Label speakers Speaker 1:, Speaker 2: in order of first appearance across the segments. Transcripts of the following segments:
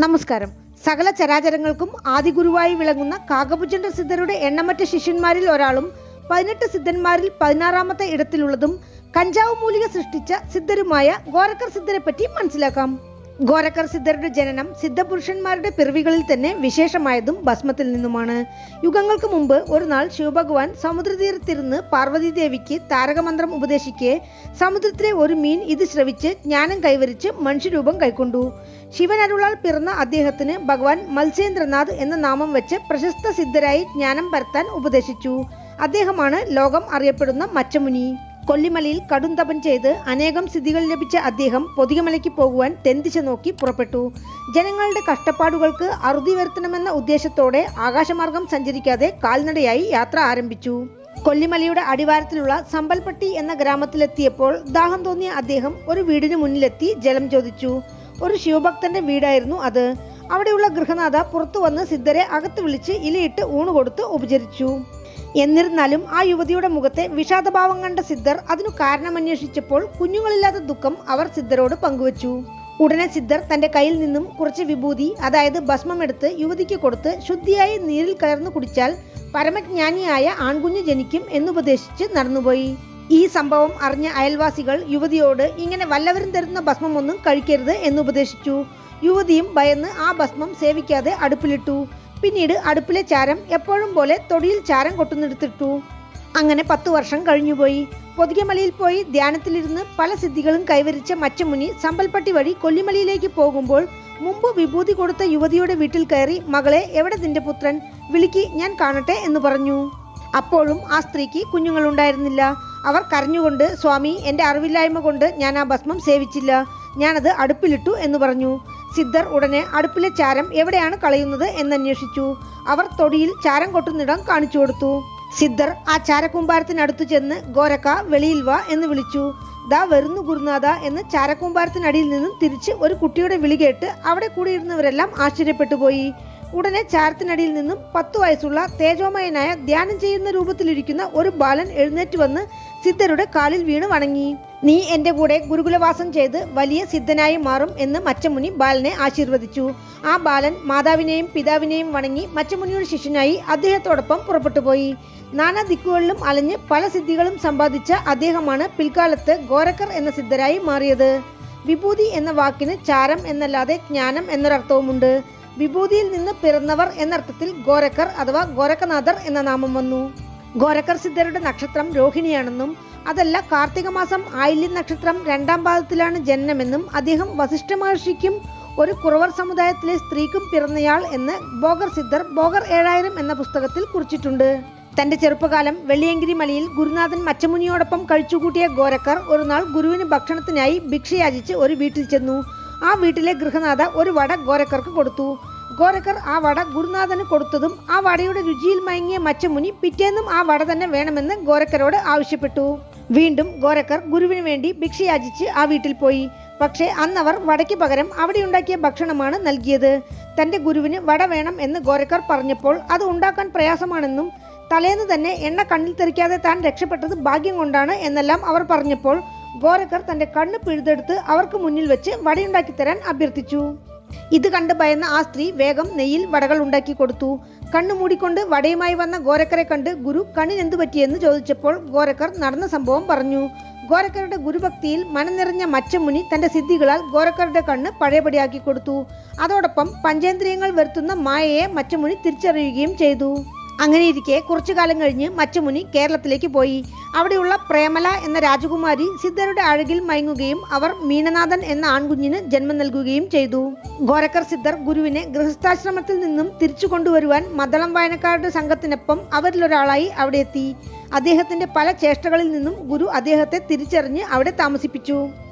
Speaker 1: നമസ്കാരം. സകല ചരാചരങ്ങൾക്കും ആദിഗുരുവായി വിളങ്ങുന്ന കാകഭുജണ്ഡ സിദ്ധരുടെ എണ്ണമറ്റ ശിഷ്യന്മാരിൽ ഒരാളും 18 സിദ്ധന്മാരിൽ 16ാമത്തെ ഇടത്തിലുള്ളതും കഞ്ചാവ് മൂലിക സൃഷ്ടിച്ച സിദ്ധരുമായ ഗോരക്കർ സിദ്ധരെ പറ്റി മനസ്സിലാക്കാം. ഗോരക്കർ സിദ്ധരുടെ ജനനം സിദ്ധപുരുഷന്മാരുടെ പിറവികളിൽ തന്നെ വിശേഷമായതും ഭസ്മത്തിൽ നിന്നുമാണ്. യുഗങ്ങൾക്ക് മുമ്പ് ഒരു നാൾ ശിവഭഗവാൻ സമുദ്രതീരത്തിരുന്ന് പാർവതീദേവിക്ക് താരകമന്ത്രം ഉപദേശിക്കെ സമുദ്രത്തിലെ ഒരു മീൻ ഇത് ശ്രവിച്ച് ജ്ഞാനം കൈവരിച്ച് മനുഷ്യരൂപം കൈക്കൊണ്ടു. ശിവൻ അരുളാൽ പിറന്ന അദ്ദേഹത്തിന് ഭഗവാൻ മത്സ്യേന്ദ്രനാഥ് എന്ന നാമം വെച്ച് പ്രശസ്ത സിദ്ധരായി ജ്ഞാനം പരത്താൻ ഉപദേശിച്ചു. അദ്ദേഹമാണ് ലോകം അറിയപ്പെടുന്ന മച്ചമുനി. കൊല്ലിമലയിൽ കടുംതപം ചെയ്ത് അനേകം സിദ്ധികൾ ലഭിച്ച അദ്ദേഹം പൊതികമലയ്ക്ക് പോകുവാൻ തെന്തിശ നോക്കി പുറപ്പെട്ടു. ജനങ്ങളുടെ കഷ്ടപ്പാടുകൾക്ക് അറുതി വരുത്തണമെന്ന ഉദ്ദേശത്തോടെ ആകാശമാർഗം സഞ്ചരിക്കാതെ കാൽനടയായി യാത്ര ആരംഭിച്ചു. കൊല്ലിമലയുടെ അടിവാരത്തിലുള്ള സമ്പൽപട്ടി എന്ന ഗ്രാമത്തിലെത്തിയപ്പോൾ ദാഹം തോന്നിയ അദ്ദേഹം ഒരു വീടിന് മുന്നിലെത്തി ജലം ചോദിച്ചു. ഒരു ശിവഭക്തന്റെ വീടായിരുന്നു അത്. അവിടെയുള്ള ഗൃഹനാഥ പുറത്തു വന്ന് സിദ്ധരെ അകത്ത് വിളിച്ച് ഇലയിട്ട് ഊണുകൊടുത്ത് ഉപചരിച്ചു. എന്നിരുന്നാലും ആ യുവതിയുടെ മുഖത്തെ വിഷാദഭാവം കണ്ട സിദ്ധർ അതിനു കാരണമന്വേഷിച്ചപ്പോൾ കുഞ്ഞുങ്ങളില്ലാത്ത ദുഃഖം അവർ സിദ്ധരോട് പങ്കുവച്ചു. ഉടനെ സിദ്ധർ തന്റെ കയ്യിൽ നിന്നും കുറച്ച് വിഭൂതി, അതായത് ഭസ്മം എടുത്ത് യുവതിക്ക് കൊടുത്ത് ശുദ്ധിയായി നീരിൽ കലർന്നു കുടിച്ചാൽ പരമജ്ഞാനിയായ ആൺകുഞ്ഞ് ജനിക്കും എന്നുപദേശിച്ച് നടന്നുപോയി. ഈ സംഭവം അറിഞ്ഞ അയൽവാസികൾ യുവതിയോട് ഇങ്ങനെ വല്ലവരും തരുന്ന ഭസ്മമൊന്നും കഴിക്കരുത് എന്നുപദേശിച്ചു. യുവതിയും ഭയന്ന് ആ ഭസ്മം സേവിക്കാതെ അടുപ്പിലിട്ടു. പിന്നീട് അടുപ്പിലെ ചാരം എപ്പോഴും പോലെ തൊടിയിൽ ചാരം കൊട്ടുന്നെടുത്തിട്ടു. അങ്ങനെ 10 വർഷം കഴിഞ്ഞുപോയി. പൊതികമലയിൽ പോയി ധ്യാനത്തിലിരുന്ന് പല സിദ്ധികളും കൈവരിച്ച മച്ചമുനി സമ്പൽപ്പട്ടി വഴി കൊല്ലിമലയിലേക്ക് പോകുമ്പോൾ മുമ്പ് വിഭൂതി കൊടുത്ത യുവതിയുടെ വീട്ടിൽ കയറി, മകളെ, എവിടെ നിന്റെ പുത്രൻ? വിളിക്ക്, ഞാൻ കാണട്ടെ എന്ന് പറഞ്ഞു. അപ്പോഴും ആ സ്ത്രീക്ക് കുഞ്ഞുങ്ങളുണ്ടായിരുന്നില്ല. അവർ കരഞ്ഞുകൊണ്ട്, സ്വാമി, എന്റെ അറിവില്ലായ്മ കൊണ്ട് ഞാൻ ആ ഭസ്മം സേവിച്ചില്ല, ഞാനത് അടുപ്പിലിട്ടു എന്ന് പറഞ്ഞു. സിദ്ധർ ഉടനെ അടുപ്പിലെ ചാരം എവിടെയാണ് കളയുന്നത് എന്നന്വേഷിച്ചു. അവർ തൊടിയിൽ ചാരം കൊട്ടുന്നിടം കാണിച്ചു കൊടുത്തു. സിദ്ധർ ആ ചാരക്കൂമ്പാരത്തിനടുത്തു ചെന്ന്, ഗോരക്ക, വെളിയിൽ വാ എന്ന് വിളിച്ചു. ദാ വരുന്നു ഗുരുനാഥ എന്ന് ചാരക്കൂമ്പാരത്തിനടിയിൽ നിന്നും തിരിച്ച് ഒരു കുട്ടിയുടെ വിളി കേട്ട് അവിടെ കൂടിയിരുന്നവരെല്ലാം ആശ്ചര്യപ്പെട്ടു പോയി. ഉടനെ ചാരത്തിനടിയിൽ നിന്നും 10 വയസ്സുള്ള തേജോമയനായ ധ്യാനം ചെയ്യുന്ന രൂപത്തിലിരിക്കുന്ന ഒരു ബാലൻ എഴുന്നേറ്റ് വന്ന് സിദ്ധരുടെ കാലിൽ വീണ് വണങ്ങി. നീ എന്റെ കൂടെ ഗുരുകുലവാസം ചെയ്ത് വലിയ സിദ്ധനായി മാറും എന്ന് മച്ചമുനി ബാലനെ ആശീർവദിച്ചു. ആ ബാലൻ മാതാവിനെയും പിതാവിനെയും വണങ്ങി മച്ചമുനിയുടെ ശിഷ്യനായി അദ്ദേഹത്തോടൊപ്പം പുറപ്പെട്ടുപോയി. നാനാ ദിക്കുകളിലും അലഞ്ഞ് പല സിദ്ധികളും സമ്പാദിച്ച അദ്ദേഹമാണ് പിൽക്കാലത്ത് ഗോരക്കർ എന്ന സിദ്ധരായി മാറിയത്. വിഭൂതി എന്ന വാക്കിന് ചാരം എന്നല്ലാതെ ജ്ഞാനം എന്നൊരർത്ഥവുമുണ്ട്. വിഭൂതിയിൽ നിന്ന് പിറന്നവർ എന്നർത്ഥത്തിൽ ഗോരക്കർ അഥവാ ഗോരക്കനാഥർ എന്ന നാമം വന്നു. ഗോരക്കർ സിദ്ധരുടെ നക്ഷത്രം രോഹിണിയാണെന്നും അതല്ല കാർത്തിക മാസം ആയില്യം നക്ഷത്രം 2ാം പാദത്തിലാണ് ജനനമെന്നും അദ്ദേഹം വസിഷ്ഠ മഹർഷിക്കും ഒരു കുറവർ സമുദായത്തിലെ സ്ത്രീക്കും പിറന്നയാൾ എന്ന് ബോഗർ സിദ്ധർ ബോഗർ 7000 എന്ന പുസ്തകത്തിൽ കുറിച്ചിട്ടുണ്ട്. തന്റെ ചെറുപ്പകാലം വെള്ളിയങ്കിരി മലയിൽ ഗുരുനാഥൻ മച്ചമുനിയോടൊപ്പം കഴിച്ചുകൂട്ടിയ ഗോരക്കർ ഒരു നാൾ ഗുരുവിന് ഭക്ഷണത്തിനായി ഭിക്ഷയാചിച്ച് ഒരു വീട്ടിൽ ചെന്നു. ആ വീട്ടിലെ ഗൃഹനാഥ ഒരു വട ഗോരക്കർക്ക് കൊടുത്തു. ഗോരക്കർ ആ വട ഗുരുനാഥന് കൊടുത്തതും ആ വടയുടെ രുചിയിൽ മയങ്ങിയ മച്ചമുനി പിറ്റേന്നും ആ വട തന്നെ വേണമെന്ന് ഗോരക്കരോട് ആവശ്യപ്പെട്ടു. വീണ്ടും ഗോരക്കർ ഗുരുവിന് വേണ്ടി ഭിക്ഷയാചിച്ച് ആ വീട്ടിൽ പോയി. പക്ഷേ അന്നവർ വടയ്ക്ക് പകരം അവിടെ ഉണ്ടാക്കിയ ഭക്ഷണമാണ് നൽകിയത്. തന്റെ ഗുരുവിന് വട വേണം എന്ന് ഗോരക്കർ പറഞ്ഞപ്പോൾ അത് ഉണ്ടാക്കാൻ പ്രയാസമാണെന്നും തലേന്ന് തന്നെ എണ്ണ കണ്ണിൽ തെറിക്കാതെ താൻ രക്ഷപ്പെട്ടത് ഭാഗ്യം കൊണ്ടാണ് എന്നെല്ലാം അവർ പറഞ്ഞപ്പോൾ ഗോരക്കർ തന്റെ കണ്ണ് പിഴുതെടുത്ത് അവർക്ക് മുന്നിൽ വെച്ച് വടയുണ്ടാക്കി തരാൻ അഭ്യർത്ഥിച്ചു. ഇത് കണ്ട് ഭയന്ന ആ സ്ത്രീ വേഗം നെയ്യിൽ വടകൾ ഉണ്ടാക്കി കൊടുത്തു. കണ്ണു മൂടിക്കൊണ്ട് വടയുമായി വന്ന ഗോരക്കരെ കണ്ട് ഗുരു കണ്ണിനെന്തു പറ്റിയെന്ന് ചോദിച്ചപ്പോൾ ഗോരക്കർ നടന്ന സംഭവം പറഞ്ഞു. ഗോരക്കരുടെ ഗുരുഭക്തിയിൽ മനം നിറഞ്ഞ മച്ചമുനി തന്റെ സിദ്ധികളാൽ ഗോരക്കരുടെ കണ്ണ് പഴയപടിയാക്കി കൊടുത്തു. അതോടൊപ്പം പഞ്ചേന്ദ്രിയങ്ങൾ വരുത്തുന്ന മായയെ മച്ചമുനി തിരിച്ചറിയുകയും ചെയ്തു. അങ്ങനെയിരിക്കെ കുറച്ചു കാലം കഴിഞ്ഞ് മച്ചമുനി കേരളത്തിലേക്ക് പോയി. അവിടെയുള്ള പ്രേമല എന്ന രാജകുമാരി സിദ്ധരുടെ അഴകിൽ മയങ്ങുകയും അവർ മീനനാഥൻ എന്ന ആൺകുഞ്ഞിന് ജന്മം നൽകുകയും ചെയ്തു. ഗോരക്കർ സിദ്ധർ ഗുരുവിനെ ഗൃഹസ്ഥാശ്രമത്തിൽ നിന്നും തിരിച്ചു കൊണ്ടുവരുവാൻ മദ്ദളം വായനക്കാരുടെ സംഘത്തിനൊപ്പം അവരിലൊരാളായി അവിടെ എത്തി. അദ്ദേഹത്തിന്റെ പല ചേഷ്ടകളിൽ നിന്നും ഗുരു അദ്ദേഹത്തെ തിരിച്ചറിഞ്ഞ് അവിടെ താമസിപ്പിച്ചു.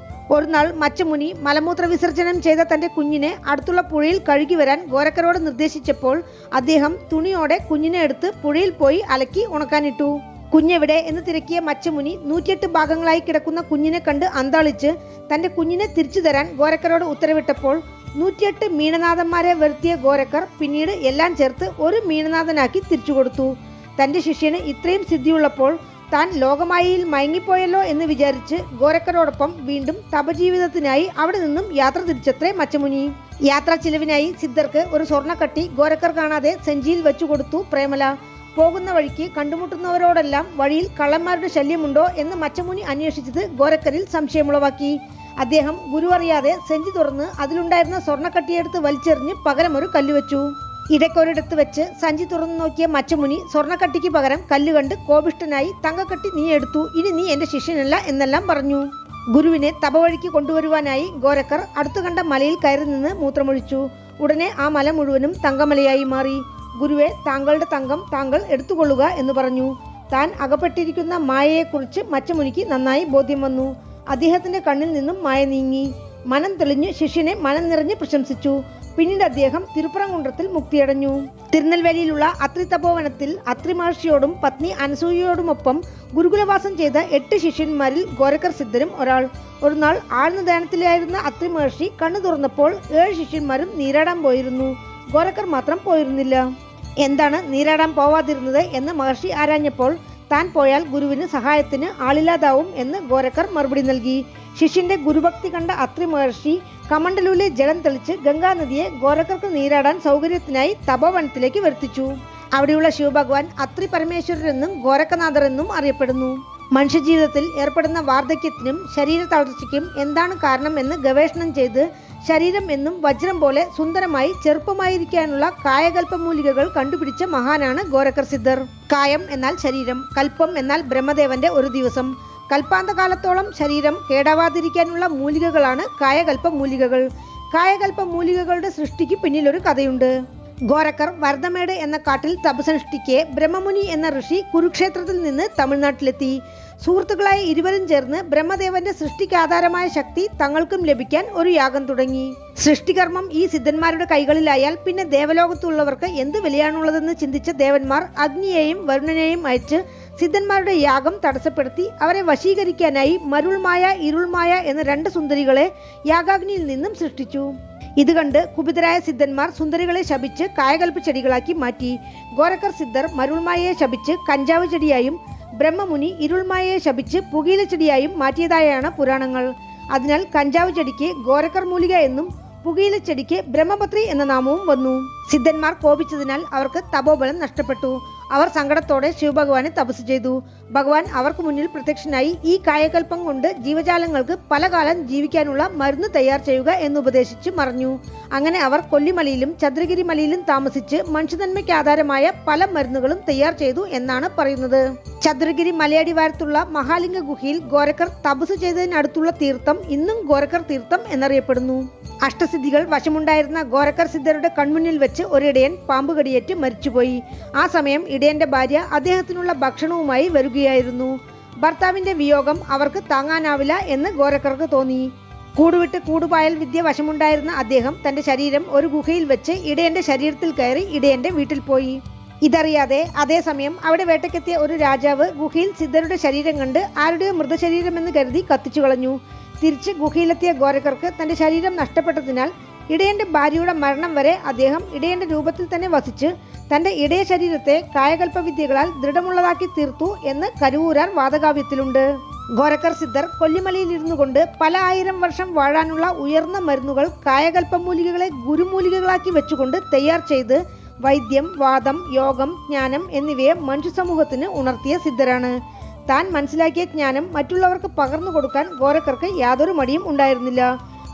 Speaker 1: ഒരു നാൾ മച്ചമുനി മലമൂത്ര വിസർജനം ചെയ്ത തന്റെ കുഞ്ഞിനെ അടുത്തുള്ള പുഴയിൽ കഴുകി വരാൻ ഗോരക്കരോട് നിർദ്ദേശിച്ചപ്പോൾ അദ്ദേഹം തുണിയോടെ കുഞ്ഞിനെ എടുത്ത് പുഴയിൽ പോയി അലക്കി ഉണക്കാനിട്ടു. കുഞ്ഞെവിടെ എന്ന് തിരക്കിയ മച്ചമുനി 108 ഭാഗങ്ങളായി കിടക്കുന്ന കുഞ്ഞിനെ കണ്ട് അന്താളിച്ച് തന്റെ കുഞ്ഞിനെ തിരിച്ചു തരാൻ ഗോരക്കരോട് ഉത്തരവിട്ടപ്പോൾ 108 മീനനാഥന്മാരെ വരുത്തിയ ഗോരക്കർ പിന്നീട് എല്ലാം ചേർത്ത് ഒരു മീനനാഥനാക്കി തിരിച്ചു കൊടുത്തു. തന്റെ ശിഷ്യന് ഇത്രയും സിദ്ധിയുള്ളപ്പോൾ താൻ ലോകമായയിൽ മയങ്ങിപ്പോയല്ലോ എന്ന് വിചാരിച്ച് ഗോരക്കരോടൊപ്പം വീണ്ടും തപജീവിതത്തിനായി അവിടെ നിന്നും യാത്ര തിരിച്ചത്രേ മച്ചമുനി. യാത്രാ ചിലവിനായി സിദ്ധർക്ക് ഒരു സ്വർണ്ണക്കട്ടി ഗോരക്കർ കാണാതെ സെഞ്ചിയിൽ വെച്ചു കൊടുത്തു പ്രേമല. പോകുന്ന വഴിക്ക് കണ്ടുമുട്ടുന്നവരോടെല്ലാം വഴിയിൽ കള്ളന്മാരുടെ ശല്യമുണ്ടോ എന്ന് മച്ചമുനി അന്വേഷിച്ചത് ഗോരക്കരിൽ സംശയമുളവാക്കി. അദ്ദേഹം ഗുരു അറിയാതെ സെഞ്ചി തുറന്ന് അതിലുണ്ടായിരുന്ന സ്വർണ്ണക്കട്ടിയെടുത്ത് വലിച്ചെറിഞ്ഞ് പകരം ഒരു കല്ലുവെച്ചു. ഇടയ്ക്കൊരിടത്ത് വെച്ച് സഞ്ചി തുറന്നു നോക്കിയ മച്ചമുനി സ്വർണ്ണക്കട്ടിക്ക് പകരം കല്ല് കണ്ട് കോപിഷ്ഠനായി തങ്കക്കട്ടി നീ എടുത്തു, ഇനി നീ എന്റെ ശിഷ്യനല്ല എന്നെല്ലാം പറഞ്ഞു. ഗുരുവിനെ തപവഴിക്ക് കൊണ്ടുവരുവാനായി ഗോരക്കർ അടുത്തു കണ്ട മലയിൽ കയറി നിന്ന് മൂത്രമൊഴിച്ചു. ഉടനെ ആ മല മുഴുവനും തങ്കമലയായി മാറി. ഗുരുവെ, താങ്കളുടെ തങ്കം താങ്കൾ എടുത്തുകൊള്ളുക എന്ന് പറഞ്ഞു. താൻ അകപ്പെട്ടിരിക്കുന്ന മായയെക്കുറിച്ച് മച്ചമുനിക്ക് നന്നായി ബോധ്യം വന്നു. അദ്ദേഹത്തിന്റെ കണ്ണിൽ നിന്നും മായ നീങ്ങി. മനം തെളിഞ്ഞ് ശിഷ്യനെ മനം നിറഞ്ഞ് പ്രശംസിച്ചു. പിന്നീട് അദ്ദേഹം തിരുപ്പറംകുன்றത്തിൽ മുക്തിയടഞ്ഞു. തിരുനെൽവേലിയിലുള്ള അത്രി തപോവനത്തിൽ അത്രി മഹർഷിയോടും പത്നി അനസൂയയോടുമൊപ്പം ഗുരുകുലവാസം ചെയ്ത 8 ശിഷ്യന്മാരിൽ ഗോരക്കർ സിദ്ധരും ഒരാൾ. ഒരു നാൾ ആഴ്ന്ന ധ്യാനത്തിലായിരുന്ന അത്രി മഹർഷി കണ്ണു തുറന്നപ്പോൾ 7 ശിഷ്യന്മാരും നീരാടാൻ പോയിരുന്നു. ഗോരക്കർ മാത്രം പോയിരുന്നില്ല. എന്താണ് നീരാടാൻ പോവാതിരുന്നത് എന്ന് മഹർഷി ആരാഞ്ഞപ്പോൾ താൻ പോയാൽ ഗുരുവിന് സഹായത്തിന് ആളില്ലാതാവും എന്ന് ഗോരക്കർ മറുപടി നൽകി. ശിഷ്യന്റെ ഗുരുഭക്തി കണ്ട അത്രി മഹർഷി കമണ്ഡലൂരിലെ ജലം തെളിച്ച് ഗംഗാനദിയെ ഗോരക്കർക്ക് നീരാടാൻ സൗകര്യത്തിനായി തപോവനത്തിലേക്ക് വരുത്തിച്ചു. അവിടെയുള്ള ശിവഭഗവാൻ അത്രി പരമേശ്വരരെന്നും ഗോരക്കനാഥർ എന്നും അറിയപ്പെടുന്നു. മനുഷ്യജീവിതത്തിൽ ഏർപ്പെടുന്ന വാർദ്ധക്യത്തിനും ശരീര തളർച്ചയ്ക്കും എന്താണ് കാരണം എന്ന് ഗവേഷണം ചെയ്ത് ശരീരം എന്നും വജ്രം പോലെ സുന്ദരമായി ചെറുപ്പമായിരിക്കാനുള്ള കായകൽപ്പമൂലികകൾ കണ്ടുപിടിച്ച മഹാനാണ് ഗോരക്കർ സിദ്ധർ. കായം എന്നാൽ ശരീരം, കൽപ്പം എന്നാൽ ബ്രഹ്മദേവന്റെ ഒരു ദിവസം. കൽപ്പാന്തകാലത്തോളം ശരീരം കേടാവാതിരിക്കാനുള്ള മൂലികകളാണ് കായകൽപ്പമൂലികകൾ. കായകൽപ്പമൂലികകളുടെ സൃഷ്ടിക്ക് പിന്നിലൊരു കഥയുണ്ട്. ഗോരക്കർ വരദമേട് എന്ന കാട്ടിൽ തപസനുഷ്ഠിക്കെ ബ്രഹ്മമുനി എന്ന ഋഷി കുരുക്ഷേത്രത്തിൽ നിന്ന് തമിഴ്നാട്ടിലെത്തി. സുഹൃത്തുക്കളായ ഇരുവരും ചേർന്ന് ബ്രഹ്മദേവന്റെ സൃഷ്ടിക്ക് ആധാരമായ ശക്തി തങ്ങൾക്കും ലഭിക്കാൻ ഒരു യാഗം തുടങ്ങി. സൃഷ്ടികർമ്മം ഈ സിദ്ധന്മാരുടെ കൈകളിലായാൽ പിന്നെ ദേവലോകത്തുള്ളവർക്ക് എന്ത് വിലയാണുള്ളതെന്ന് ചിന്തിച്ച ദേവന്മാർ അഗ്നിയെയും വരുണനെയും അയച്ച് സിദ്ധന്മാരുടെ യാഗം തടസ്സപ്പെടുത്തി അവരെ വശീകരിക്കാനായി മരുൾമായ ഇരുൾമായ എന്ന 2 സുന്ദരികളെ യാഗാഗ്നിയിൽ നിന്നും സൃഷ്ടിച്ചു. ഇത് കണ്ട് കുപിതരായ സിദ്ധന്മാർ സുന്ദരികളെ ശപിച്ച് കായകൽപ്പ ചെടികളാക്കി മാറ്റി. ഗോരക്കർ സിദ്ധർ മരുൾമായയെ ശപിച്ച് കഞ്ചാവ് ചെടിയായും ബ്രഹ്മമുനി ഇരുൾമായയെ ശപിച്ച് പുകയില ചെടിയായും മാറ്റിയതായാണ് പുരാണങ്ങൾ. അതിനാൽ കഞ്ചാവ് ചെടിക്ക് ഗോരക്കർ മൂലിക എന്നും പുകയില ചെടിക്ക് ബ്രഹ്മപത്രി എന്ന നാമവും വന്നു. സിദ്ധന്മാർ കോപിച്ചതിനാൽ അവർക്ക് തപോബലം നഷ്ടപ്പെട്ടു. അവർ സങ്കടത്തോടെ ശിവഭഗവാനെ തപസ് ചെയ്തു. ഭഗവാൻ അവർക്ക് മുന്നിൽ പ്രത്യക്ഷനായി ഈ കായകൽപ്പം കൊണ്ട് ജീവജാലങ്ങൾക്ക് പല കാലം ജീവിക്കാനുള്ള മരുന്ന് തയ്യാർ ചെയ്യുക എന്നുപദേശിച്ച് മറഞ്ഞു. അങ്ങനെ അവർ കൊല്ലിമലയിലും ചന്ദ്രഗിരി മലയിലും താമസിച്ച് മനുഷ്യനന്മയ്ക്ക് ആധാരമായ പല മരുന്നുകളും തയ്യാർ ചെയ്തു എന്നാണ് പറയുന്നത്. ചന്ദ്രഗിരി മലയടിവാരത്തുള്ള മഹാലിംഗ ഗുഹയിൽ ഗോരക്കർ തപസ് ചെയ്തതിനടുത്തുള്ള തീർത്ഥം ഇന്നും ഗോരക്കർ തീർത്ഥം എന്നറിയപ്പെടുന്നു. അഷ്ടസിദ്ധികൾ വശമുണ്ടായിരുന്ന ഗോരക്കർ സിദ്ധരുടെ കൺമുന്നിൽ വെച്ച് ഒരിടയൻ പാമ്പുകടിയേറ്റ് മരിച്ചുപോയി. ആ സമയം ഇടയന്റെ ഭാര്യ അദ്ദേഹത്തിനുള്ള ഭക്ഷണവുമായി വരികയായിരുന്നു. ഭർത്താവിന്റെ വിയോഗം അവർക്ക് താങ്ങാനാവില്ല എന്ന് ഗോരക്കർക്ക് തോന്നി. കൂടുവിട്ട് കൂടുപായൽ വിദ്യ വശമുണ്ടായിരുന്ന അദ്ദേഹം തന്റെ ശരീരം ഒരു ഗുഹയിൽ വെച്ച് ഇടയന്റെ ശരീരത്തിൽ കയറി ഇടയന്റെ വീട്ടിൽ പോയി. ഇതറിയാതെ അതേസമയം അവിടെ വേട്ടയ്ക്കെത്തിയ ഒരു രാജാവ് ഗുഹയിൽ സിദ്ധരുടെ ശരീരം കണ്ട് ആരുടെയോ മൃതശരീരമെന്ന് കരുതി കത്തിച്ചു കളഞ്ഞു. തിരിച്ച് ഗുഹയിലെത്തിയ ഗോരക്കർക്ക് തന്റെ ശരീരം നഷ്ടപ്പെട്ടതിനാൽ ഇടയന്റെ ഭാര്യയുടെ മരണം വരെ അദ്ദേഹം ഇടയന്റെ രൂപത്തിൽ തന്നെ വസിച്ച് തന്റെ ഇടയ ശരീരത്തെ കായകൽപ്പ വിദ്യകളാൽ ദൃഢമുള്ളതാക്കി തീർത്തു എന്ന് കരുവൂരാർ വാദകാവ്യത്തിലുണ്ട്. ഗോരക്കർ സിദ്ധർ കൊല്ലിമലയിൽ ഇരുന്നു കൊണ്ട് പല 1000 വർഷം വാഴാനുള്ള ഉയർന്ന മരുന്നുകൾ കായകൽപ്പമൂലികകളെ ഗുരുമൂലികകളാക്കി വെച്ചുകൊണ്ട് തയ്യാർ ചെയ്ത് വൈദ്യം, വാദം, യോഗം, ജ്ഞാനം എന്നിവയെ മനുഷ്യ സമൂഹത്തിന് ഉണർത്തിയ സിദ്ധരാണ്. താൻ മനസ്സിലാക്കിയ ജ്ഞാനം മറ്റുള്ളവർക്ക് പകർന്നു കൊടുക്കാൻ ഗോരക്കർക്ക് യാതൊരു മടിയും ഉണ്ടായിരുന്നില്ല.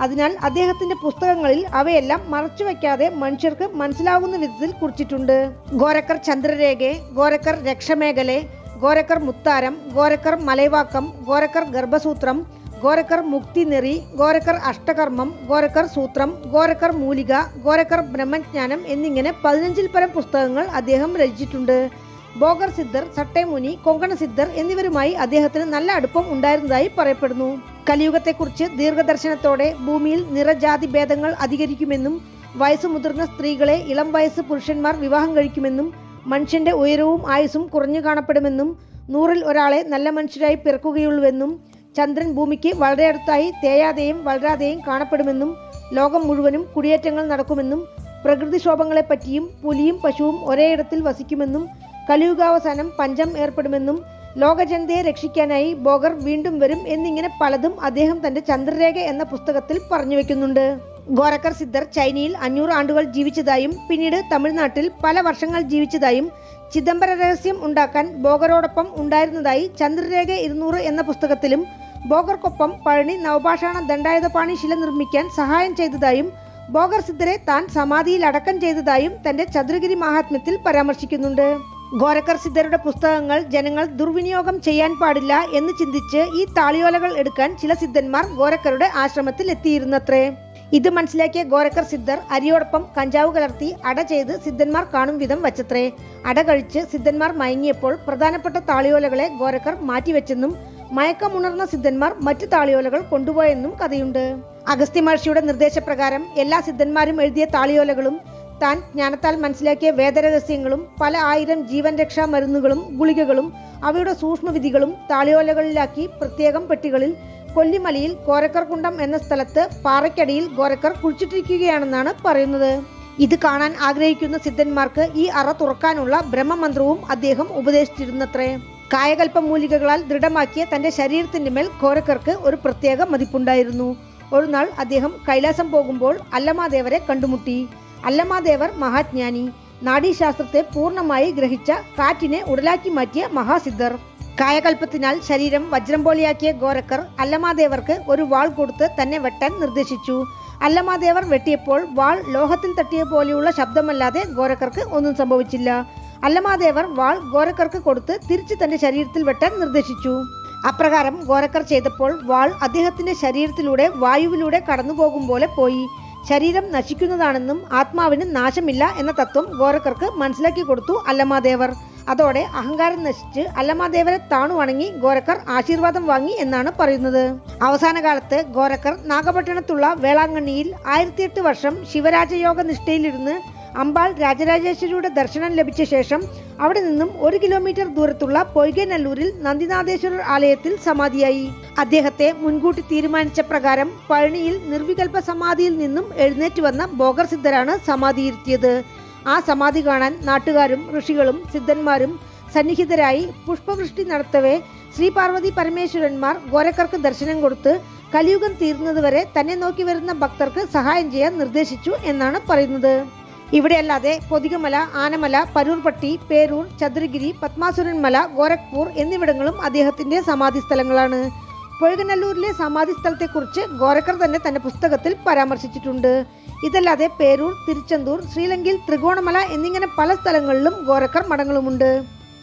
Speaker 1: അതിനാൽ അദ്ദേഹത്തിന്റെ പുസ്തകങ്ങളിൽ അവയെല്ലാം മറച്ചുവെക്കാതെ മനുഷ്യർക്ക് മനസ്സിലാകുന്ന വിധത്തിൽ കുറിച്ചിട്ടുണ്ട്. ഗോരക്കർ ചന്ദ്രരേഖെ, ഗോരക്കർ രക്ഷമേഖലെ, ഗോരക്കർ മുത്താരം, ഗോരക്കർ മലൈവാക്കം, ഗോരക്കർ ഗർഭസൂത്രം, ഗോരക്കർ മുക്തിനെറി, ഗോരക്കർ അഷ്ടകർമ്മം, ഗോരക്കർ സൂത്രം, ഗോരക്കർ മൂലിക, ഗോരക്കർ ബ്രഹ്മജ്ഞാനം എന്നിങ്ങനെ 15ൽ പരം പുസ്തകങ്ങൾ അദ്ദേഹം രചിച്ചിട്ടുണ്ട്. ബോഗർ സിദ്ധർ, സട്ടേമുനി, കൊങ്കണ സിദ്ധർ എന്നിവരുമായി അദ്ദേഹത്തിന് നല്ല അടുപ്പം ഉണ്ടായിരുന്നതായി പറയപ്പെടുന്നു. കലിയുഗത്തെക്കുറിച്ച് ദീർഘദർശനത്തോടെ ഭൂമിയിൽ നിറജാതി ഭേദങ്ങൾ അധികരിക്കുമെന്നും വയസ്സു മുതിർന്ന സ്ത്രീകളെ ഇളം വയസ്സ് പുരുഷന്മാർ വിവാഹം കഴിക്കുമെന്നും മനുഷ്യന്റെ ഉയരവും ആയുസ്സും കുറഞ്ഞു കാണപ്പെടുമെന്നും 100ൽ ഒരാളെ നല്ല മനുഷ്യരായി പിറക്കുകയുള്ളൂവെന്നും ചന്ദ്രൻ ഭൂമിക്ക് വളരെ അടുത്തായി തേയാതെയും വളരാതെയും കാണപ്പെടുമെന്നും ലോകം മുഴുവനും കുടിയേറ്റങ്ങൾ നടക്കുമെന്നും പ്രകൃതിക്ഷോഭങ്ങളെപ്പറ്റിയും പുലിയും പശുവും ഒരേയിടത്തിൽ വസിക്കുമെന്നും കലിയുഗാവസാനം പഞ്ചം ഏർപ്പെടുമെന്നും ലോകജനതയെ രക്ഷിക്കാനായി ബോഗർ വീണ്ടും വരും എന്നിങ്ങനെ പലതും അദ്ദേഹം തന്റെ ചന്ദ്രരേഖ എന്ന പുസ്തകത്തിൽ പറഞ്ഞു വെക്കുന്നുണ്ട്. ഗോരക്കർ സിദ്ധർ ചൈനയിൽ 500 ആണ്ടുകൾ ജീവിച്ചതായും പിന്നീട് തമിഴ്നാട്ടിൽ പല വർഷങ്ങൾ ജീവിച്ചതായും ചിദംബര രഹസ്യം ഉണ്ടാക്കാൻ ബോഗറോടൊപ്പം ഉണ്ടായിരുന്നതായി ചന്ദ്രരേഖ 200 എന്ന പുസ്തകത്തിലും ബോഗർക്കൊപ്പം പഴനി നവപാഷാണ ദണ്ഡായുധപാണി ശില നിർമ്മിക്കാൻ സഹായം ചെയ്തതായും ബോഗർ സിദ്ധരെ താൻ സമാധിയിൽ അടക്കം ചെയ്തതായും തന്റെ ചതുരഗിരി മഹാത്മ്യത്തിൽ പരാമർശിക്കുന്നുണ്ട്. ഗോരക്കർ സിദ്ധരുടെ പുസ്തകങ്ങൾ ജനങ്ങൾ ദുർവിനിയോഗം ചെയ്യാൻ പാടില്ല എന്ന് ചിന്തിച്ച് ഈ താളിയോലകൾ എടുക്കാൻ ചില സിദ്ധന്മാർ ഗോരക്കരുടെ ആശ്രമത്തിൽ എത്തിയിരുന്നത്രേ. ഇത് മനസ്സിലാക്കിയ ഗോരക്കർ സിദ്ധർ അരിയോടൊപ്പം കഞ്ചാവ് കലർത്തി അട ചെയ്ത് സിദ്ധന്മാർ കാണും വിധം വച്ചത്രേ. അട കഴിച്ച് സിദ്ധന്മാർ മയങ്ങിയപ്പോൾ പ്രധാനപ്പെട്ട താളിയോലകളെ ഗോരക്കർ മാറ്റിവെച്ചെന്നും മയക്കമുണർന്ന സിദ്ധന്മാർ മറ്റു താളിയോലകൾ കൊണ്ടുപോയെന്നും കഥയുണ്ട്. അഗസ്ത്യ മഹർഷിയുടെ നിർദ്ദേശപ്രകാരം എല്ലാ സിദ്ധന്മാരും എഴുതിയ താളിയോലകളും താൻ ജ്ഞാനത്താൽ മനസ്സിലാക്കിയ വേദരഹസ്യങ്ങളും പല 1000 ജീവൻ രക്ഷാ മരുന്നുകളും ഗുളികകളും അവയുടെ സൂക്ഷ്മവിധികളും താളിയോലകളിലാക്കി പ്രത്യേകം പെട്ടികളിൽ കൊല്ലിമലയിൽ ഗോരക്കർ കുണ്ടം എന്ന സ്ഥലത്ത് പാറയ്ക്കടിയിൽ ഗോരക്കർ കുഴിച്ചിട്ടിരിക്കുകയാണെന്നാണ് പറയുന്നത്. ഇത് കാണാൻ ആഗ്രഹിക്കുന്ന സിദ്ധന്മാർക്ക് ഈ അറ തുറക്കാനുള്ള ബ്രഹ്മമന്ത്രവും അദ്ദേഹം ഉപദേശിച്ചിരുന്നത്രേ. കായകൽപ്പ മൂലികകളാൽ ദൃഢമാക്കിയ തന്റെ ശരീരത്തിന്റെ മേൽ ഗോരക്കർക്ക് ഒരു പ്രത്യേക മതിപ്പുണ്ടായിരുന്നു. ഒരു നാൾ അദ്ദേഹം കൈലാസം പോകുമ്പോൾ അല്ലമാദേവരെ കണ്ടുമുട്ടി. അല്ലമാദേവർ മഹാജ്ഞാനി, നാഡീശാസ്ത്രത്തെ പൂർണ്ണമായി ഗ്രഹിച്ച കാറ്റിനെ ഉടലാക്കി മാറ്റിയ മഹാസിദ്ധർ. കായകൽപ്പത്തിനാൽ ശരീരം വജ്രം പോലെയാക്കിയ ഗോരക്കർ അല്ലമാദേവർക്ക് ഒരു വാൾ കൊടുത്ത് തന്നെ വെട്ടാൻ നിർദ്ദേശിച്ചു. അല്ലമാദേവർ വെട്ടിയപ്പോൾ വാൾ ലോഹത്തിൽ തട്ടിയ പോലെയുള്ള ശബ്ദമല്ലാതെ ഗോരക്കർക്ക് ഒന്നും സംഭവിച്ചില്ല. അല്ലമാദേവർ വാൾ ഗോരക്കർക്ക് കൊടുത്ത് തിരിച്ച് തന്റെ ശരീരത്തിൽ വെട്ടാൻ നിർദ്ദേശിച്ചു. അപ്രകാരം ഗോരക്കർ ചെയ്തപ്പോൾ വാൾ അദ്ദേഹത്തിന്റെ ശരീരത്തിലൂടെ വായുവിലൂടെ കടന്നു പോകും പോലെ പോയി. ശരീരം നശിക്കുന്നതാണെന്നും ആത്മാവിന് നാശമില്ല എന്ന തത്വം ഗോരക്കർക്ക് മനസ്സിലാക്കി കൊടുത്തു അല്ലമാദേവർ. അതോടെ അഹങ്കാരം നശിച്ച് അല്ലമാദേവരെ താണു വണങ്ങി ഗോരക്കർ ആശീർവാദം വാങ്ങി എന്നാണ് പറയുന്നത്. അവസാന കാലത്ത് ഗോരക്കർ നാഗപട്ടണത്തുള്ള വേളാങ്കണ്ണിയിൽ 1008 വർഷം ശിവരാജയോഗ നിഷ്ഠയിലിരുന്ന് അമ്പാൾ രാജരാജേശ്വരിയുടെ ദർശനം ലഭിച്ച ശേഷം അവിടെ നിന്നും 1 കിലോമീറ്റർ ദൂരത്തുള്ള പൊയ്കനല്ലൂരിൽ നന്ദിനാഥേശ്വരർ ആലയത്തിൽ സമാധിയായി. അദ്ദേഹത്തെ മുൻകൂട്ടി തീരുമാനിച്ച പ്രകാരം പഴനിയിൽ നിർവികൽപ്പ സമാധിയിൽ നിന്നും എഴുന്നേറ്റ് വന്ന ബോഗർ സിദ്ധരാണ് സമാധിയിരുത്തിയത്. ആ സമാധി കാണാൻ നാട്ടുകാരും ഋഷികളും സിദ്ധന്മാരും സന്നിഹിതരായി പുഷ്പവൃഷ്ടി നടത്തവേ ശ്രീ പാർവതി പരമേശ്വരന്മാർ ഗോരക്കർക്ക് ദർശനം കൊടുത്ത് കലിയുഗം തീർന്നതുവരെ തന്നെ നോക്കി വരുന്ന ഭക്തർക്ക് സഹായം ചെയ്യാൻ നിർദ്ദേശിച്ചു എന്നാണ് പറയുന്നത്. ഇവിടെയല്ലാതെ പൊതികമല, ആനമല, പരൂർപട്ടി, പേരൂർ, ചതുരഗിരി, പത്മാസുരൻ മല, ഗോരഖ്പൂർ എന്നിവിടങ്ങളും അദ്ദേഹത്തിന്റെ സമാധി സ്ഥലങ്ങളാണ്. പൊയ്കനല്ലൂരിലെ സമാധി സ്ഥലത്തെക്കുറിച്ച് ഗോരക്കർ തന്നെ തന്റെ പുസ്തകത്തിൽ പരാമർശിച്ചിട്ടുണ്ട്. ഇതല്ലാതെ പേരൂർ, തിരുച്ചെന്തൂർ, ശ്രീലങ്കയിൽ ത്രികോണമല എന്നിങ്ങനെ പല സ്ഥലങ്ങളിലും ഗോരക്കർ മഠങ്ങളുമുണ്ട്.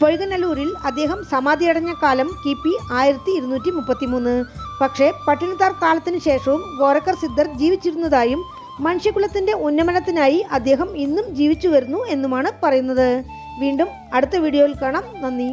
Speaker 1: പൊയ്കനല്ലൂരിൽ അദ്ദേഹം സമാധിയടഞ്ഞ കാലം കിപി 1233. പക്ഷേ പട്ടിണത്താർ കാലത്തിനു ശേഷവും ഗോരക്കർ സിദ്ധർ ജീവിച്ചിരുന്നതായും മനുഷ്യകുലത്തിന്റെ ഉന്നമനത്തിനായി അദ്ദേഹം ഇന്നും ജീവിച്ചു വരുന്നു എന്നുമാണ് പറയുന്നത്. വീണ്ടും അടുത്ത വീഡിയോയിൽ കാണാം. നന്ദി.